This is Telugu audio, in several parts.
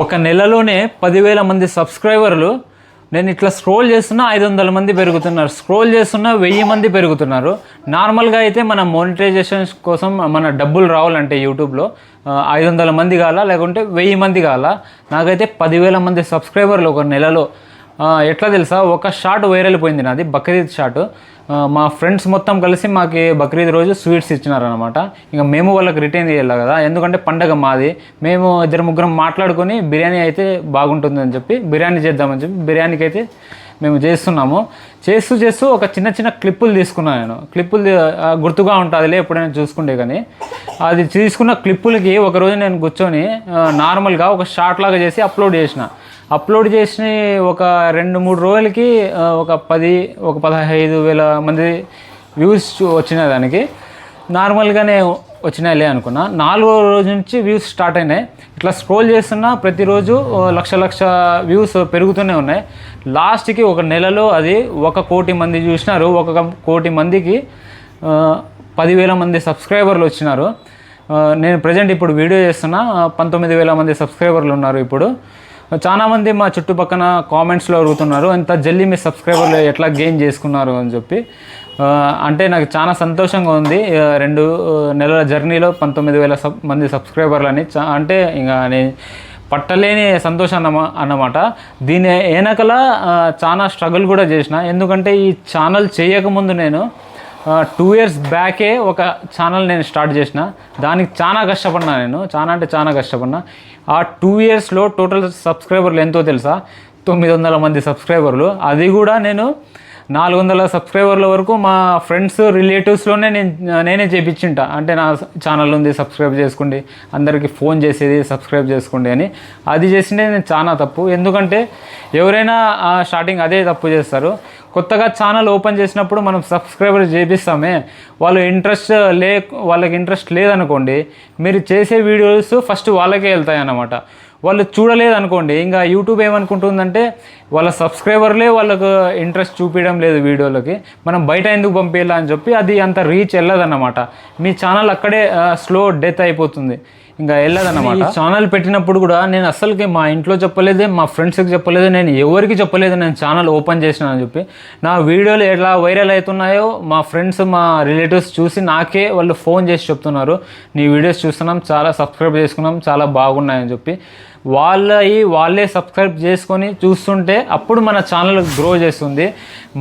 ఒక నెలలోనే 10,000 మంది సబ్స్క్రైబర్లు. నేను ఇట్లా స్క్రోల్ చేస్తున్నా 500 మంది పెరుగుతున్నారు, స్క్రోల్ చేస్తున్నా 1000 మంది పెరుగుతున్నారు. నార్మల్గా అయితే మన మోనిటైజేషన్ కోసం మన డబ్బులు రావాలంటే యూట్యూబ్లో 500 మంది కావాలా, లేకుంటే 1000 మంది కావాలా. నాకైతే 10,000 మంది సబ్స్క్రైబర్లు ఒక నెలలో. ఎట్లా తెలుసా, ఒక షాట్ వైరల్ పోయింది నాది, బక్రీద్ షాట్. మా ఫ్రెండ్స్ మొత్తం కలిసి మాకు బక్రీద్ రోజు స్వీట్స్ ఇచ్చినారనమాట. ఇంకా మేము వాళ్ళకి రిటర్న్ చేయాలి కదా, ఎందుకంటే పండగ మాది. మేము 2-3 మాట్లాడుకొని బిర్యానీ అయితే బాగుంటుందని చెప్పి బిర్యానీ చేద్దామని చెప్పి బిర్యానీకి అయితే మేము చేస్తున్నాము. చేస్తూ ఒక చిన్న క్లిప్పులు తీసుకున్నాను నేను. క్లిప్పులు గుర్తుగా ఉంటుందిలే ఎప్పుడైనా చూసుకుంటే. కానీ అది తీసుకున్న క్లిప్పులకి ఒకరోజు నేను కూర్చొని నార్మల్గా ఒక షార్ట్ లాగా చేసి అప్లోడ్ చేసిన ఒక 2-3 రోజులకి ఒక 15,000 మంది వ్యూస్ వచ్చినాయి. దానికి నార్మల్గానే వచ్చినాయిలే అనుకున్నా. 4వ రోజు నుంచి వ్యూస్ స్టార్ట్ అయినాయి. ఇట్లా స్క్రోల్ చేస్తున్నా ప్రతిరోజు లక్ష వ్యూస్ పెరుగుతూనే ఉన్నాయి. లాస్ట్కి ఒక నెలలో అది 1 కోటి మంది చూసినారు. 1 కోటి మందికి 10,000 మంది సబ్స్క్రైబర్లు వచ్చినారు. నేను ప్రజెంట్ ఇప్పుడు వీడియో చేస్తున్నా, 19,000 మంది సబ్స్క్రైబర్లు ఉన్నారు ఇప్పుడు. చాలామంది మా చుట్టుపక్కల కామెంట్స్లో అడుగుతున్నారు, ఇంత జల్దీ మీ సబ్స్క్రైబర్లు ఎట్లా గెయిన్ చేసుకున్నారు అని చెప్పి. అంటే నాకు చాలా సంతోషంగా ఉంది. 2 నెలల జర్నీలో 19,000 మంది సబ్స్క్రైబర్లు అని అంటే ఇంకా నేను పట్టలేని సంతోషం అన్నమాట. దీని వెనకల చాలా స్ట్రగుల్ కూడా చేసిన. ఎందుకంటే ఈ ఛానల్ చేయకముందు నేను 2 years బ్యాకే ఒక ఛానల్ నేను స్టార్ట్ చేసిన. దానికి చాలా కష్టపడినా నేను, చాలా కష్టపడినా. ఆ 2 yearsలో టోటల్ సబ్స్క్రైబర్లు ఎంతో తెలుసా, 900 మంది సబ్స్క్రైబర్లు. అది కూడా నేను 400 సబ్స్క్రైబర్ల వరకు మా ఫ్రెండ్స్ రిలేటివ్స్లోనే నేనే చేయించింటా. అంటే నా ఛానల్ ఉంది, సబ్స్క్రైబ్ చేసుకోండి, అందరికీ ఫోన్ చేసేది సబ్స్క్రైబ్ చేసుకోండి అని. అది చేసిండే నేను చాలా తప్పు. ఎందుకంటే ఎవరైనా స్టార్టింగ్ అదే తప్పు చేస్తారు. కొత్తగా ఛానల్ ఓపెన్ చేసినప్పుడు మనం సబ్స్క్రైబర్ చేపిస్తామే, వాళ్ళకి ఇంట్రెస్ట్ లేదనుకోండి, మీరు చేసే వీడియోస్ ఫస్ట్ వాళ్ళకే వెళ్తాయి అన్నమాట. వాళ్ళు చూడలేదనుకోండి, ఇంకా యూట్యూబ్ ఏమనుకుంటుందంటే వాళ్ళ సబ్స్క్రైబర్లే వాళ్ళకు ఇంట్రెస్ట్ చూపించడం లేదు వీడియోలకి, మనం బయట ఎందుకు పంపించాలి అని చెప్పి అది అంత రీచ్ వెళ్ళదన్నమాట. మీ ఛానల్ అక్కడే స్లో డెత్ అయిపోతుంది, ఇంకా వెళ్ళదన్నమాట. ఈ ఛానల్ పెట్టినప్పుడు కూడా నేను అస్సలకి మా ఇంట్లో చెప్పలేదు, మా ఫ్రెండ్స్కి చెప్పలేదు, నేను ఎవరికి చెప్పలేదు నేను ఛానల్ ఓపెన్ చేసిన అని చెప్పి. నా వీడియోలు ఎలా వైరల్ అవుతున్నాయో మా ఫ్రెండ్స్, మా రిలేటివ్స్ చూసి నాకే వాళ్ళు ఫోన్ చేసి చెప్తున్నారు, నీ వీడియోస్ చూస్తున్నాం, చాలా సబ్స్క్రైబ్ చేసుకున్నాం, చాలా బాగున్నాయని చెప్పి. వాళ్ళే సబ్స్క్రైబ్ చేసుకొని చూస్తుంటే అప్పుడు మన ఛానల్ గ్రో చేస్తుంది.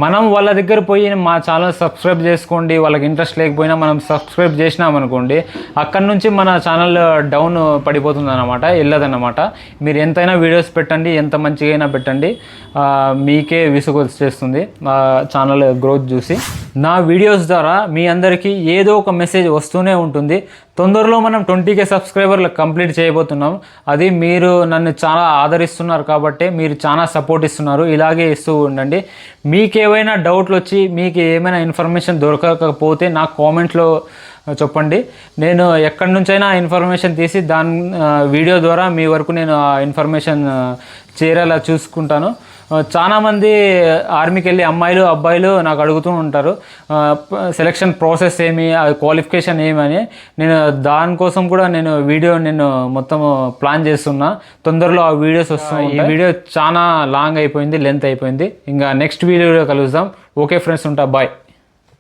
మనం వాళ్ళ దగ్గర పోయి మా ఛానల్ సబ్స్క్రైబ్ చేసుకోండి, వాళ్ళకి ఇంట్రెస్ట్ లేకపోయినా మనం సబ్స్క్రైబ్ చేసినామనుకోండి, అక్కడి నుంచి మన ఛానల్ డౌన్ పడిపోతుంది అన్నమాట, వెళ్ళదన్నమాట. మీరు ఎంతైనా వీడియోస్ పెట్టండి, ఎంత మంచిగా అయినా పెట్టండి, మీకే విసుగు వచ్చేస్తుంది ఛానల్ గ్రోత్ చూసి. నా వీడియోస్ ద్వారా మీ అందరికీ ఏదో ఒక మెసేజ్ వస్తూనే ఉంటుంది. తొందరలో మనం 20K సబ్స్క్రైబర్లు కంప్లీట్ చేయబోతున్నాం. అది మీరు నన్ను చాలా ఆదరిస్తున్నారు కాబట్టి, మీరు చాలా సపోర్ట్ ఇస్తున్నారు, ఇలాగే ఇస్తూ ఉండండి. మీకేమైనా డౌట్లు వచ్చి మీకు ఏమైనా ఇన్ఫర్మేషన్ దొరకకపోతే నాకు కామెంట్లో చెప్పండి. నేను ఎక్కడి నుంచైనా ఇన్ఫర్మేషన్ తీసి వీడియో ద్వారా మీ వరకు నేను ఆ ఇన్ఫర్మేషన్ చేరేలా చూసుకుంటాను. చాలామంది ఆర్మీకి వెళ్ళి అమ్మాయిలు అబ్బాయిలు నాకు అడుగుతూ ఉంటారు, సెలక్షన్ ప్రాసెస్ ఏమి, క్వాలిఫికేషన్ ఏమని. నేను దానికోసం కూడా నేను మొత్తం ప్లాన్ చేస్తున్నా. తొందరలో ఆ వీడియోస్ వస్తాయి. ఈ వీడియో చాలా లాంగ్ అయిపోయింది, లెంత్ అయిపోయింది. ఇంకా నెక్స్ట్ వీడియోలో కలుద్దాం. ఓకే ఫ్రెండ్స్, ఉంటా, బాయ్.